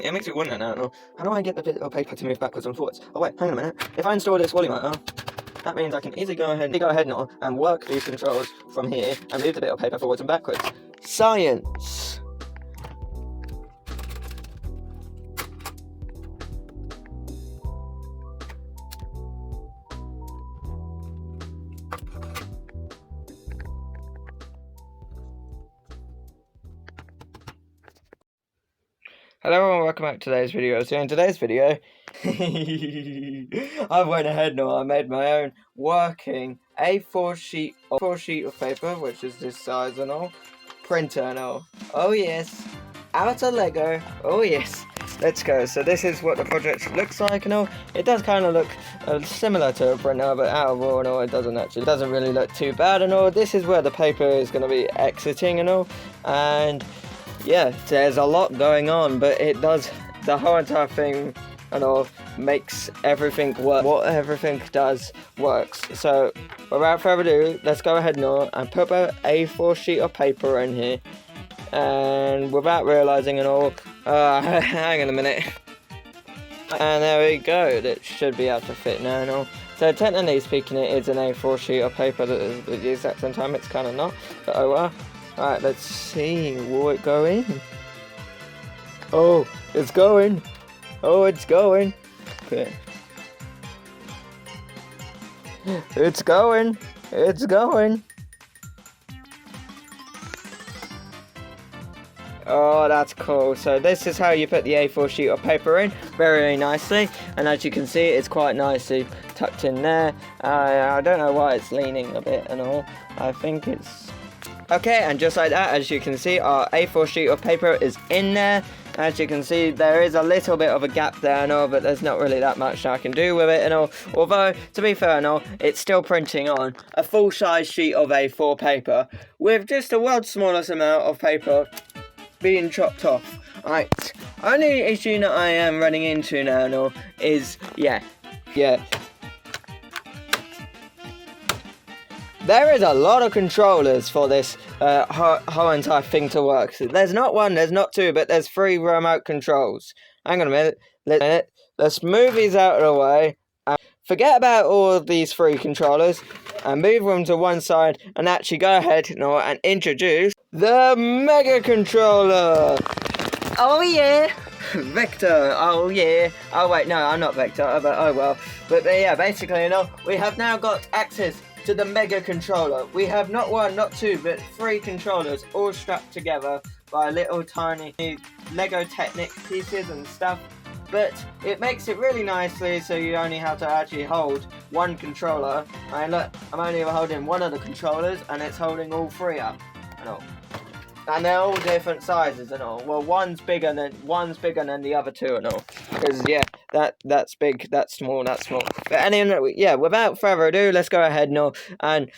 it makes you wonder now, how do I get the bit of paper to move backwards and forwards? Oh wait, hang on a minute. If I install this Wally motor, that means I can easily go ahead now and work these controls from here and move the bit of paper forwards and backwards. Science! Hello everyone, welcome back to today's video. So in today's video, I went ahead now, I made my own working A4 sheet of paper, which is this size and all, printer and all. Oh yes, out of Lego, oh yes. Let's go. So this is what the project looks like and all. It does kind of look similar to a printer, but out of raw and all, it doesn't really look too bad and all. This is where the paper is going to be exiting and all, and yeah, there's a lot going on, but it does, the whole entire thing and all makes everything work. What everything does works. So without further ado, let's go ahead now and put an A4 sheet of paper in here. And without realising and all, hang on a minute. And there we go, that should be able to fit now and all. So technically speaking, it is an A4 sheet of paper that is at the exact same time, it's kind of not, but oh well. Alright, let's see, will it go in? Oh, it's going. Oh, it's going. Okay. It's going. It's going. Oh, that's cool. So this is how you put the A4 sheet of paper in, very nicely. And as you can see, it's quite nicely tucked in there. I don't know why it's leaning a bit and all. I think it's... Okay, and just like that, as you can see, our A4 sheet of paper is in there. As you can see, there is a little bit of a gap there and all, but there's not really that much I can do with it and all. Although, to be fair and all, it's still printing on a full-size sheet of A4 paper with just a world's smallest amount of paper being chopped off. Right, only issue that I am running into now and all is, yeah. There is a lot of controllers for this whole entire thing to work. So there's not one, there's not two, but there's 3 remote controls. Hang on a minute. Let's move these out of the way. And forget about all of these 3 controllers and move them to one side and actually go ahead and introduce the Mega Controller. Oh yeah. Vector, oh yeah. Oh wait, no, I'm not Vector, but oh well. But yeah, basically, we have now got access to the Mega Controller. We have not 1, not 2, but 3 controllers all strapped together by little tiny Lego Technic pieces and stuff. But it makes it really nicely, so you only have to actually hold 1 controller. And look, I'm only holding 1 of the controllers, and it's holding all 3 up and all. And they're all different sizes and all. Well, one's bigger than the other 2 and all. Because yeah, that's big, that's small, that's small. But anyway, yeah, without further ado, let's go ahead now and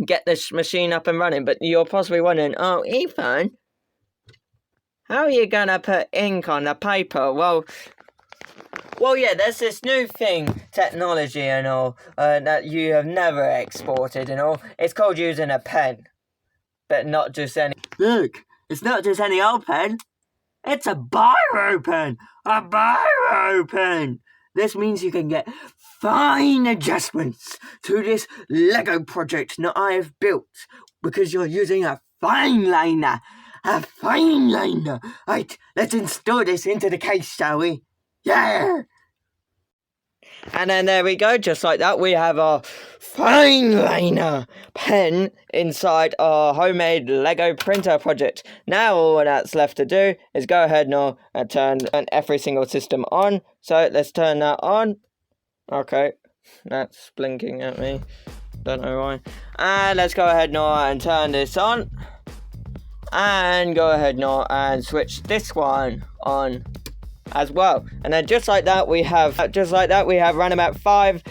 get this machine up and running. But you're possibly wondering, oh, Ethan, how are you gonna put ink on the paper? Well, yeah, there's this new thing, technology and all, that you have never exported and all. It's called using a pen. But not just any... Look, it's not just any old pen. It's a biro pen. A biro pen. This means you can get fine adjustments to this Lego project that I have built. Because you're using a fine liner. A fine liner. Right, let's install this into the case, shall we? Yeah! And then there we go, just like that, we have our fine liner pen inside our homemade Lego printer project. Now all that's left to do is go ahead now and turn every single system on. So let's turn that on. Okay, that's blinking at me. Don't know why. And let's go ahead now and turn this on. And go ahead now and switch this one on as well. And then just like that we have run about five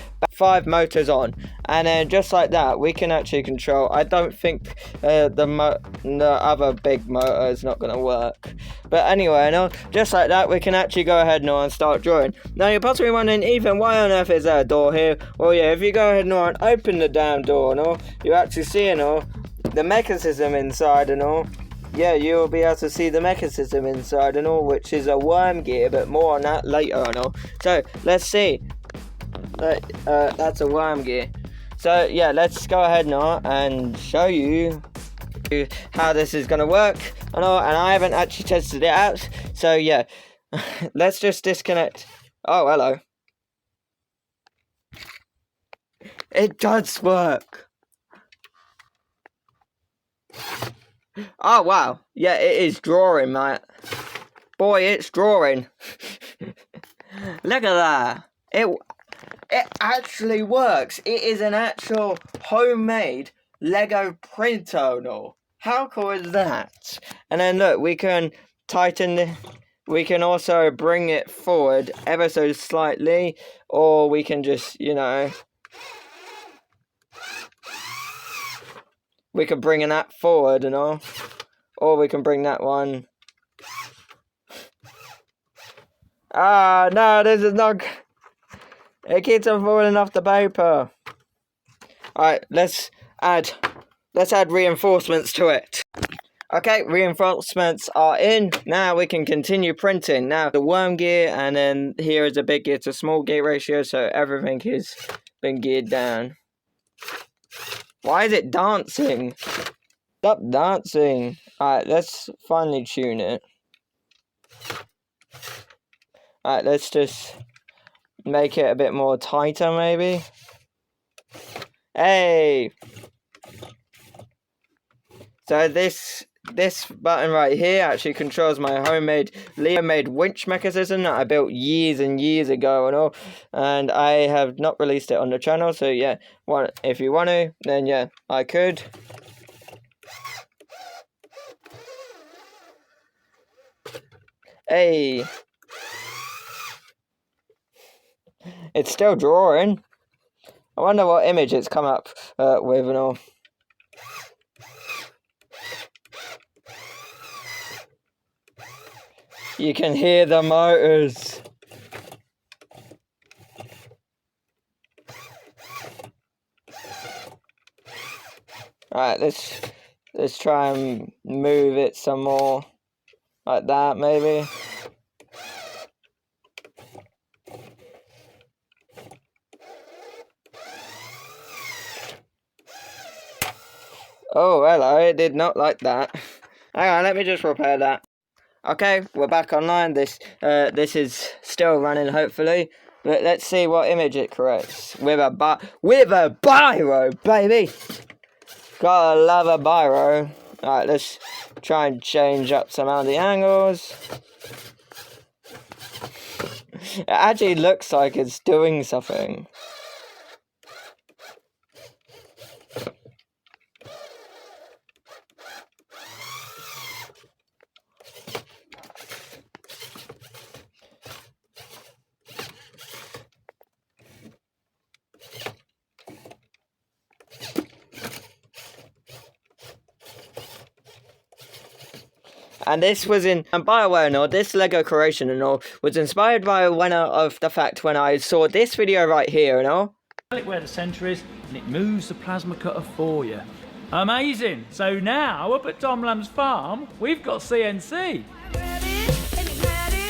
motors on, and then just like that we can actually control. I don't think the other big motor is not going to work, but anyway, just like that we can actually go ahead now and start drawing. Now you're possibly wondering, Ethan, why on earth is there a door here? Well, yeah, if you go ahead now and open the damn door, you actually see the mechanism inside and all. yeah, you'll be able to see the mechanism inside and all, which is a worm gear, but more on that later and all. So let's see. That's a worm gear. So yeah, let's go ahead now and show you how this is gonna work and all. And I haven't actually tested it out, so yeah, let's just disconnect. Oh, hello. It does work. Oh wow, yeah, it is drawing, mate. Boy, it's drawing. Look at that. It actually works. It is an actual homemade Lego printer and all. How cool is that? And then look, we can tighten we can also bring it forward ever so slightly, or we can just, you know, we can bring that forward and all, or we can bring that one. Ah, no, this is not. It keeps on falling off the paper. Alright, let's add reinforcements to it. Okay, reinforcements are in. Now we can continue printing. Now the worm gear, and then here is a big gear to small gear ratio, so everything has been geared down. Why is it dancing? Stop dancing. Alright, let's finally tune it. Alright, let's just make it a bit more tighter, maybe. Hey! So this button right here actually controls my homemade winch mechanism that I built years and years ago and all. And I have not released it on the channel, so yeah, if you want to, then yeah, I could. Hey! It's still drawing. I wonder what image it's come up with and all. You can hear the motors. Alright, let's try and move it some more. Like that, maybe. Oh, hello, it did not like that. Hang on, let me just repair that. Okay, we're back online. This is still running, hopefully. But let's see what image it creates. With a biro, baby! Gotta love a biro. Alright, let's try and change up some of the angles. It actually looks like it's doing something. And this was and by the way, and all, this Lego creation and all was inspired by of the fact when I saw this video right here and all. Where the centre is, and it moves the plasma cutter for you. Amazing! So now up at Tom Lamb's farm, we've got CNC.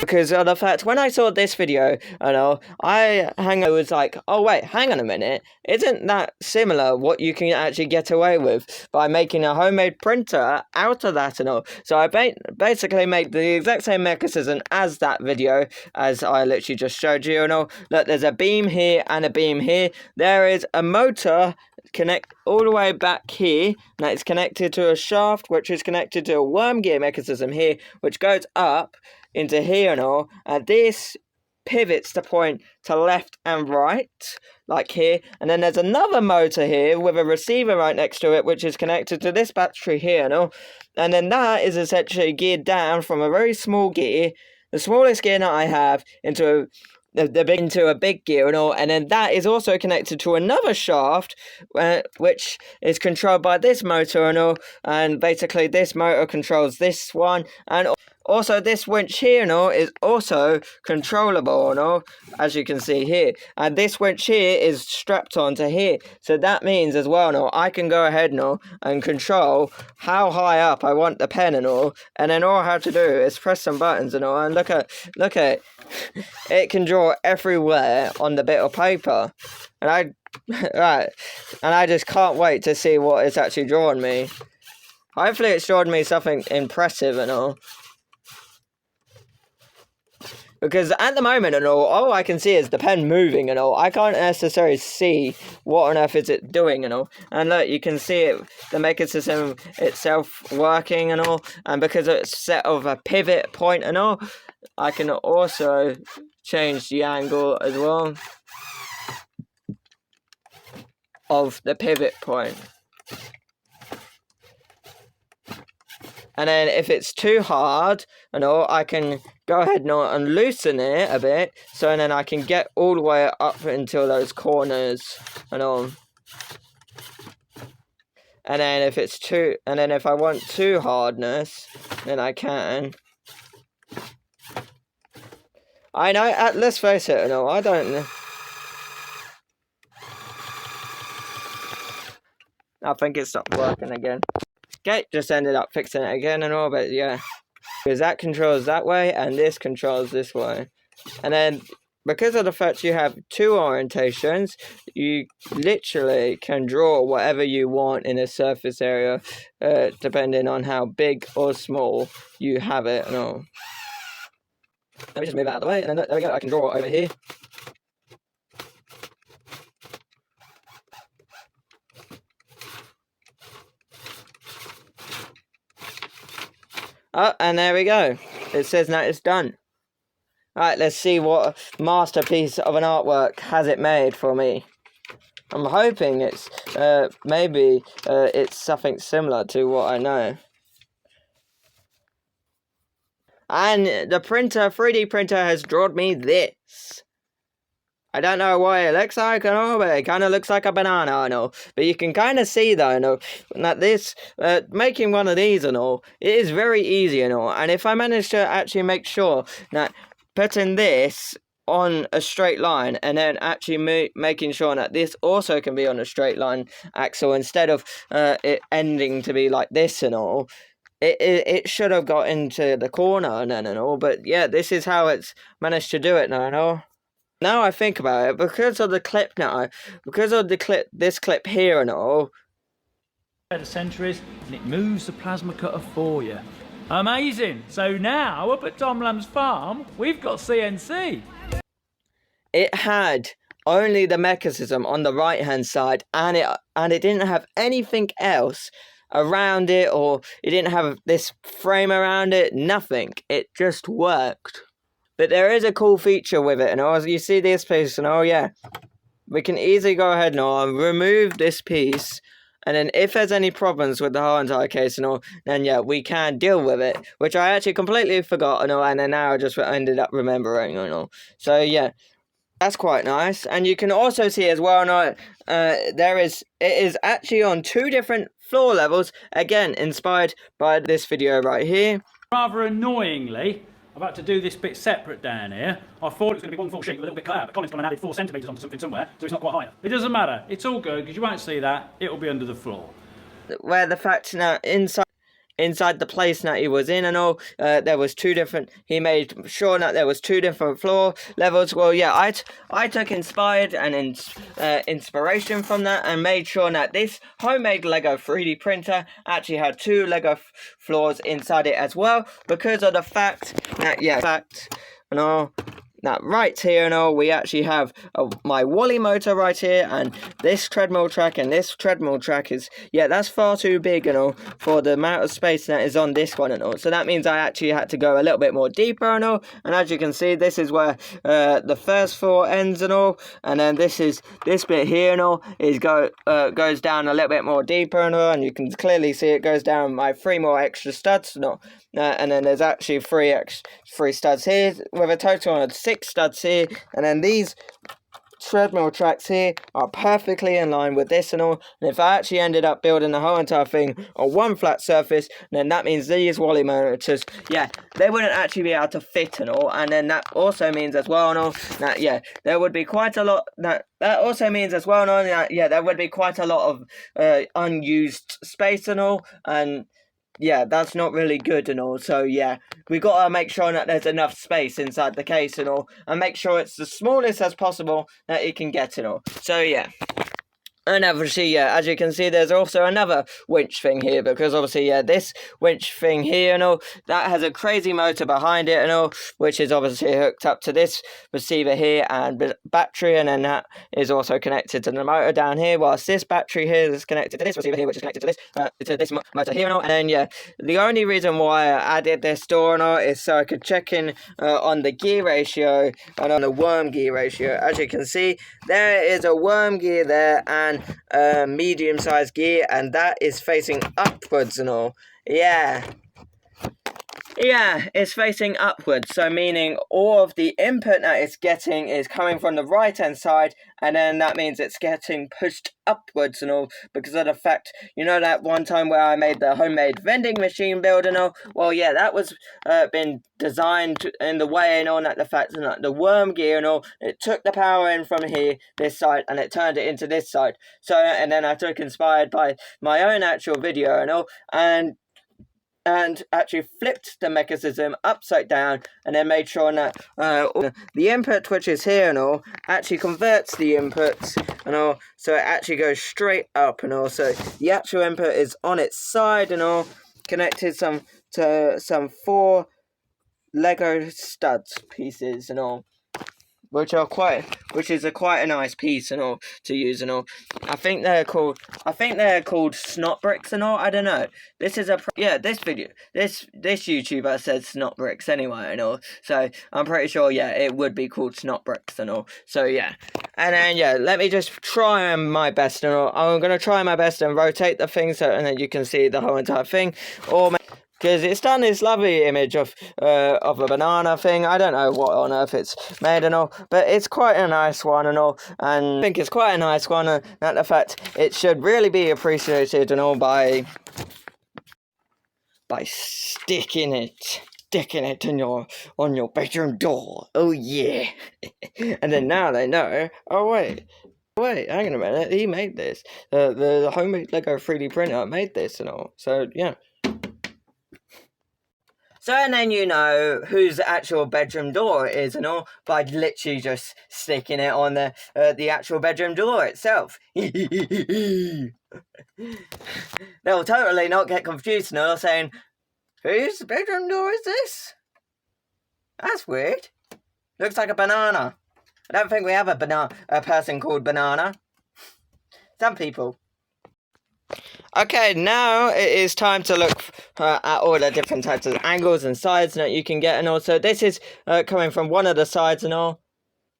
Because of the fact, when I saw this video, I was like, oh wait, hang on a minute, isn't that similar what you can actually get away with by making a homemade printer out of that and all? So I basically made the exact same mechanism as that video, as I literally just showed you and all. Look, there's a beam here and a beam here. There is a motor connect all the way back here. Now it's connected to a shaft, which is connected to a worm gear mechanism here, which goes up into here and all, and this pivots to point to left and right, like here, and then there's another motor here with a receiver right next to it, which is connected to this battery here and all, and then that is essentially geared down from a very small gear, the smallest gear that I have, into a big gear and all, and then that is also connected to another shaft, which is controlled by this motor and all, and basically this motor controls this one, and Also, this winch here and all is also controllable and all, as you can see here. And this winch here is strapped onto here. So that means as well, no, I can go ahead now and control how high up I want the pen and all. And then all I have to do is press some buttons and all. And look at it can draw everywhere on the bit of paper. And I just can't wait to see what it's actually drawn me. Hopefully it's drawn me something impressive and all. Because at the moment and all I can see is the pen moving and all. I can't necessarily see what on earth is it doing and all. And look, you can see it, the maker system itself working and all. And because it's set of a pivot point and all, I can also change the angle as well of the pivot point. And then if it's too hard and all, I can go ahead now and loosen it a bit. So then I can get all the way up until those corners and all. And then if it's too, and then if I want too hardness, then I can. I know, let's face it, no, I don't know. I think it stopped working again. Okay, just ended up fixing it again and all, but yeah. Because that controls that way, and this controls this way. And then, because of the fact you have two orientations, you literally can draw whatever you want in a surface area, depending on how big or small you have it and all. Let me just move it out of the way, and then there we go, I can draw it over here. Oh, and there we go. It says now it's done. Right, let's see what masterpiece of an artwork has it made for me. I'm hoping it's, maybe it's something similar to what I know. And the printer, 3D printer, has drawn me this. I don't know what it looks like, but it kind of looks like a banana, I know. But you can kind of see, though, that this, making one of these and all, it is very easy and all. And if I manage to actually make sure that putting this on a straight line and then actually making sure that this also can be on a straight line axle instead of it ending to be like this and all, it should have got into the corner and all. But yeah, this is how it's managed to do it now and all. Now I think about it, because of the clip now, because of the clip, this clip here and all. Where the centre is, and it moves the plasma cutter for you. Amazing! So now, up at Tom Lamb's farm, we've got CNC. It had only the mechanism on the right hand side, and it didn't have anything else around it, or it didn't have this frame around it, nothing. It just worked. But there is a cool feature with it, and as you see this piece, and oh yeah, we can easily go ahead now and remove this piece, and then if there's any problems with the whole entire case and all, then yeah, we can deal with it, which I actually completely forgot and all, and then now I just ended up remembering and all. So yeah, that's quite nice. And you can also see as well now, it is actually on 2 different floor levels, again inspired by this video right here. Rather annoyingly, I've had to do this bit separate down here. I thought it was going to be one full sheet with a little bit cut out, but Colin's gone and added 4 centimetres onto something somewhere, so it's not quite high enough. It doesn't matter. It's all good, because you won't see that. It'll be under the floor. Where the fact now, inside the place that he was in and all, there was 2 different, he made sure that there was 2 different floor levels. Well, yeah, I took inspired and inspiration from that, and made sure that this homemade Lego 3D printer actually had 2 Lego floors inside it as well, because of the fact that, yeah, and all, that right here and all, we actually have my Wally motor right here, and this treadmill track, and this treadmill track is, yeah, that's far too big and all for the amount of space that is on this one and all. So that means I actually had to go a little bit more deeper and all, and as you can see, this is where the first floor ends and all, and then this bit here and all is goes down a little bit more deeper and all, and you can clearly see it goes down my 3 more extra studs and all, and then there's actually 3 studs here with a total of 6 studs here, and then these treadmill tracks here are perfectly in line with this and all. And if I actually ended up building the whole entire thing on one flat surface, then that means these Wally motors, yeah, they wouldn't actually be able to fit and all. And then that also means as well and all that, yeah, there would be quite a lot, that also means as well and all that, yeah, there would be quite a lot of unused space and all. And yeah, that's not really good and all. So yeah, we gotta make sure that there's enough space inside the case and all, and make sure it's the smallest as possible that it can get and all. So yeah. And obviously, yeah, as you can see, there's also another winch thing here, because obviously, yeah, this winch thing here and all, that has a crazy motor behind it and all, which is obviously hooked up to this receiver here and battery, and then that is also connected to the motor down here, whilst this battery here is connected to this receiver here, which is connected to this motor here and all. And then, yeah, the only reason why I added this door and all is so I could check in on the gear ratio and on the worm gear ratio. As you can see, there is a worm gear there and a medium-sized gear, and that is facing upwards and all. Yeah, it's facing upwards, so meaning all of the input that it's getting is coming from the right-hand side, and then that means it's getting pushed upwards and all, because of the fact, you know that one time where I made the homemade vending machine build and all? Well, yeah, that was been designed in the way and all, that the fact that the worm gear and all, it took the power in from here, this side, and it turned it into this side. So, and then I took inspired by my own actual video and all, and actually flipped the mechanism upside down, and then made sure that the input, which is here and all, actually converts the inputs and all, so it actually goes straight up and all. So the actual input is on its side and all, connected to some 4 Lego studs pieces and all, which is quite a nice piece and all to use and all. I think they're called snot bricks and all. I don't know. This is this YouTuber says snot bricks anyway and all. So I'm pretty sure, yeah, it would be called snot bricks and all. So yeah, and then yeah, let me just try my best and all. I'm gonna try my best and rotate the thing so, and then you can see the whole entire thing, or because it's done this lovely image of a banana thing. I don't know what on earth it's made and all, but it's quite a nice one and all, and I think it's quite a nice one, and that the fact it should really be appreciated and all by sticking it on your bedroom door. Oh yeah. And then now they know, oh wait, hang on a minute, he made this. The homemade Lego 3D printer made this and all. So yeah. So, and then you know whose actual bedroom door it is and all, by literally just sticking it on the actual bedroom door itself. They'll totally not get confused and all, saying, whose bedroom door is this? That's weird. Looks like a banana. I don't think we have a person called Banana. Some people. Okay, now it is time to look at all the different types of angles and sides that you can get and all. So this is coming from one of the sides and all.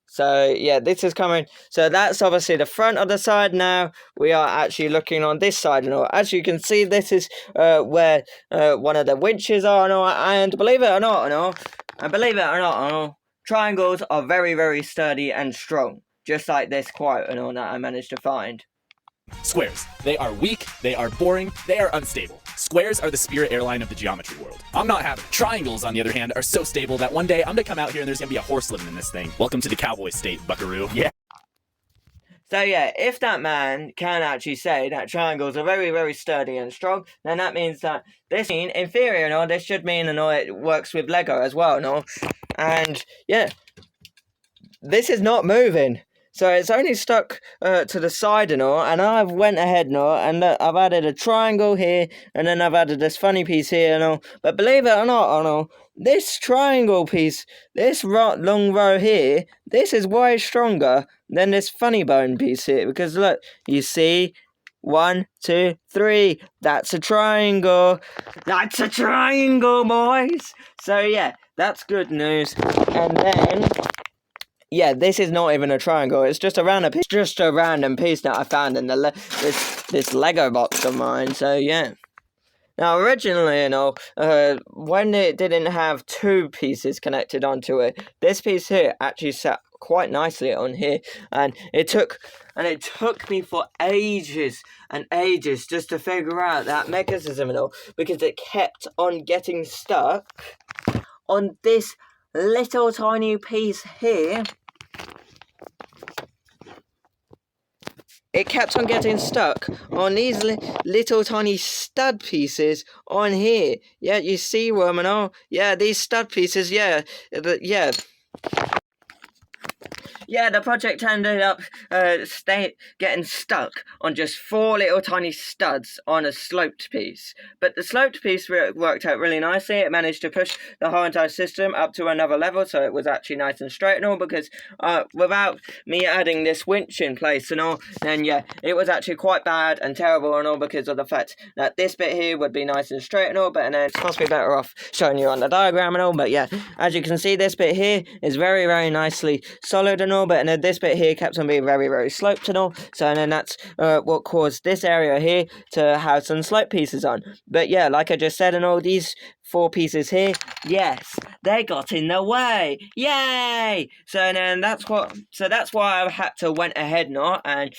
So yeah, this is coming. So that's obviously the front of the side. Now we are actually looking on this side and all. As you can see, this is where one of the winches are and all. And believe it or not, triangles are very, very sturdy and strong. Just like this quote and all that I managed to find. Squares. They are weak, they are boring, they are unstable. Squares are the Spirit airline of the geometry world. I'm not having it. Triangles, on the other hand, are so stable that one day I'm gonna come out here and there's gonna be a horse living in this thing. Welcome to the cowboy state, buckaroo. Yeah. So yeah, if that man can actually say that triangles are very, very sturdy and strong, then that means that this mean, in theory and all, this should mean and all, it works with Lego as well and all. And yeah, this is not moving. So it's only stuck to the side and all, and I've went ahead and all, and I've added a triangle here, and then I've added this funny piece here and all. But believe it or not and all, this triangle piece, this long row here, this is way stronger than this funny bone piece here, because look, you see, 1, 2, 3, that's a triangle. That's a triangle, boys. So yeah, that's good news. And then, yeah, this is not even a triangle. It's just a random piece that I found in this Lego box of mine. So yeah. Now originally, you know, when it didn't have 2 pieces connected onto it, this piece here actually sat quite nicely on here, and it took me for ages and ages just to figure out that mechanism and all, because it kept on getting stuck on this little tiny piece here. It kept on getting stuck on these little tiny stud pieces on here. Yeah, you see them and all. Yeah, these stud pieces, yeah. Yeah, the project ended up getting stuck on just 4 little tiny studs on a sloped piece. But the sloped piece worked out really nicely. It managed to push the whole entire system up to another level, so it was actually nice and straight and all, because without me adding this winch in place and all, then yeah, it was actually quite bad and terrible and all, because of the fact that this bit here would be nice and straight and all, but then it's possibly better off showing you on the diagram and all. But yeah, as you can see, this bit here is very, very nicely solid and all, but and then this bit here kept on being very, very sloped and all, so and then that's what caused this area here to have some slope pieces on. But yeah, like I just said and all, these 4 pieces here, yes, they got in the way, yay! So then that's why I had to went ahead now and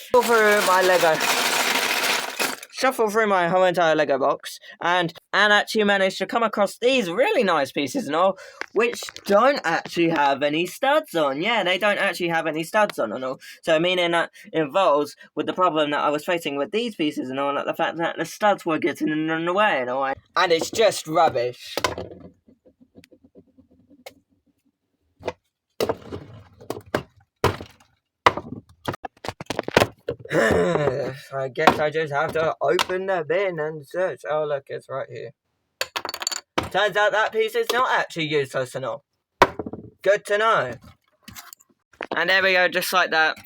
shuffle through my whole entire Lego box and actually managed to come across these really nice pieces and all, which don't actually have any studs on. Yeah, they don't actually have any studs on and all. So meaning that involves with the problem that I was facing with these pieces and all, like the fact that the studs were getting in the way and all. And it's just rubbish. I guess I just have to open the bin and search. Oh look, it's right here. Turns out that piece is not actually useless and all. Good to know. And there we go, just like that.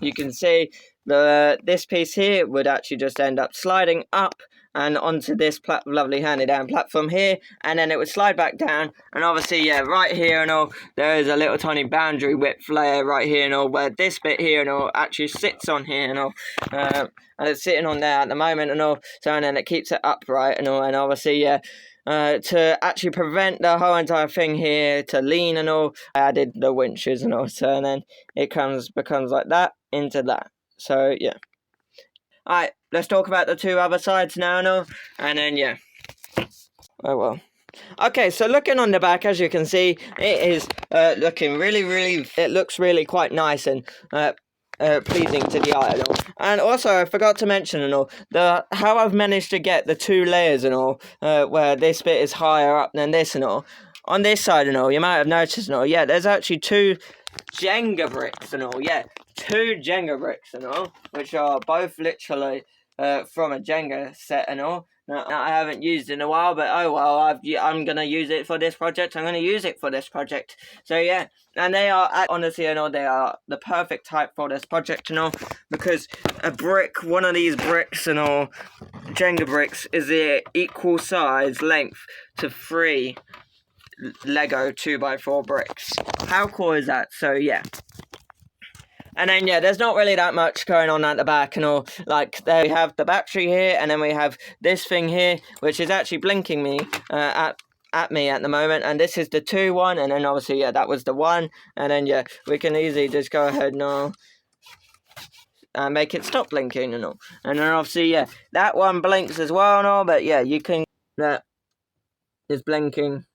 You can see this piece here would actually just end up sliding up and onto this lovely hand-me-down platform here, and then it would slide back down, and obviously, yeah, right here and all, there is a little tiny boundary width layer right here and all, where this bit here and all actually sits on here and all, and it's sitting on there at the moment and all, so and then it keeps it upright and all, and obviously, yeah, to actually prevent the whole entire thing here to lean and all, I added the winches and all, so and then it becomes like that into that, so yeah. Alright, let's talk about the 2 other sides now and all, and then yeah. Oh well. Okay, so looking on the back, as you can see, it is looking it looks really quite nice and pleasing to the eye and all. And also, I forgot to mention and all, how I've managed to get the 2 layers and all, where this bit is higher up than this and all. On this side and all, you might have noticed and all, yeah, there's actually 2 Jenga bricks and all, yeah. 2 Jenga bricks and all, which are both literally from a Jenga set and all. Now, I haven't used in a while, but oh well, I'm going to use it for this project. So yeah, and they are, honestly and all, they are the perfect type for this project and all, because one of these bricks and all, Jenga bricks, is the equal size length to 3 Lego 2x4 bricks. How cool is that? So yeah. And then, yeah, there's not really that much going on at the back and all. Like, there we have the battery here, and then we have this thing here, which is actually blinking me at me at the moment. And this is the 2 one, and then obviously, yeah, that was the 1. And then, yeah, we can easily just go ahead now and make it stop blinking and all. And then, obviously, yeah, that one blinks as well and all, but, yeah, you can... That is blinking.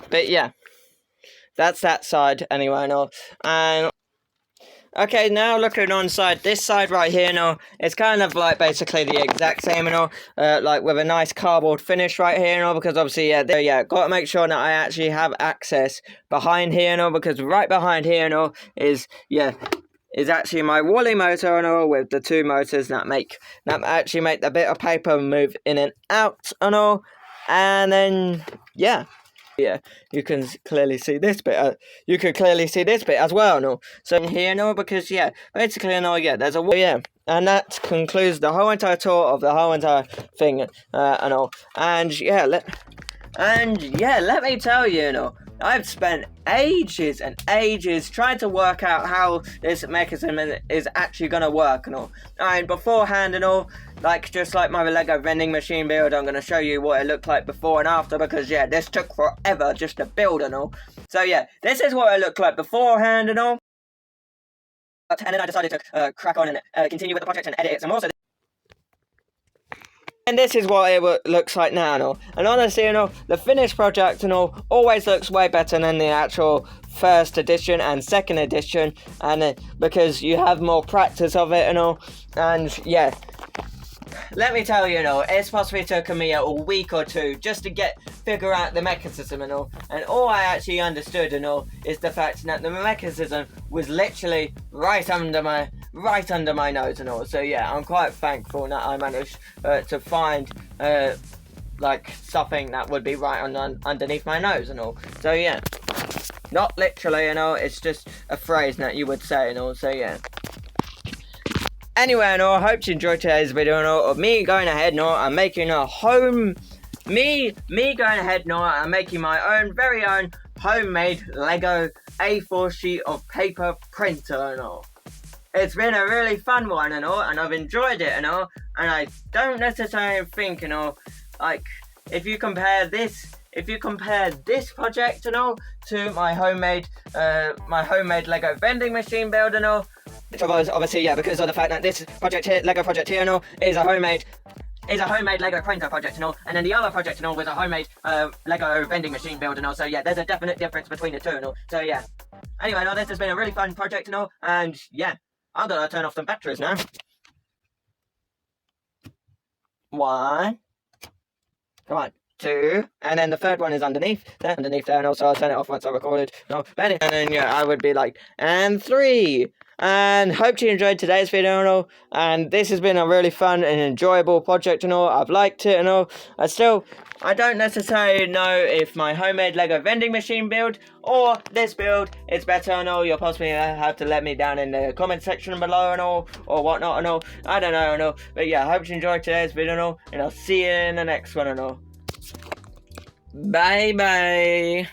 But, yeah, that's that side anyway and all. And... Okay, now looking on this side right here now, it's kind of like basically the exact same and all, like with a nice cardboard finish right here and all, because obviously, yeah, got to make sure that I actually have access behind here and all, because right behind here and all is actually my Wally motor and all, with the 2 motors that actually make the bit of paper move in and out and all, and then, yeah. Yeah, you can clearly see this bit. You can clearly see this bit as well, no. So here, no, because yeah, basically, no, yeah, there's a yeah, and that concludes the whole entire tour of the whole entire thing, and all. And yeah, let me tell you, you know, I've spent ages and ages trying to work out how this mechanism is actually going to work and all. And beforehand and all, just like my Lego vending machine build, I'm going to show you what it looked like before and after, because yeah, this took forever just to build and all. So yeah, this is what it looked like beforehand and all. and then I decided to crack on and continue with the project and edit it some more. And this is what it looks like now, and all. And honestly, the finished project and all always looks way better than the actual first edition and second edition, and because you have more practice of it and all. And yeah, let me tell you, it's possibly taken me a week or two just to figure out the mechanism and all. And all I actually understood and all is the fact that the mechanism was literally right under my nose and all. So yeah, I'm quite thankful that I managed to find like something that would be right underneath my nose and all. So yeah, not literally it's just a phrase that you would say and all. So yeah. Anyway, I hope you enjoyed today's video of me going ahead and making a home. Me going ahead and making my own very own homemade Lego A4 sheet of paper printer and all. It's been a really fun one and all, and I've enjoyed it and all, and I don't necessarily think like if you compare this project and all to my homemade Lego vending machine build and all, which was obviously, yeah, because of the fact that this project here, Lego project here and all, is a homemade Lego printer project and all, and then the other project and all was a homemade Lego vending machine build and all. So yeah, there's a definite difference between the two and all. So yeah. Anyway, this has been a really fun project and all, and yeah, I'm gonna turn off some batteries now. 1. Come on. 2, and then the third one is underneath there, and also I'll turn it off once I recorded. No, and then yeah, I would be like, and 3. And hope you enjoyed today's video and all. And this has been a really fun and enjoyable project and all. I've liked it and all. I don't necessarily know if my homemade Lego vending machine build or this build is better and all. You'll possibly have to let me down in the comment section below and all, or whatnot and all. I don't know and all. But yeah, I hope you enjoyed today's video and all. And I'll see you in the next one and all. Bye bye.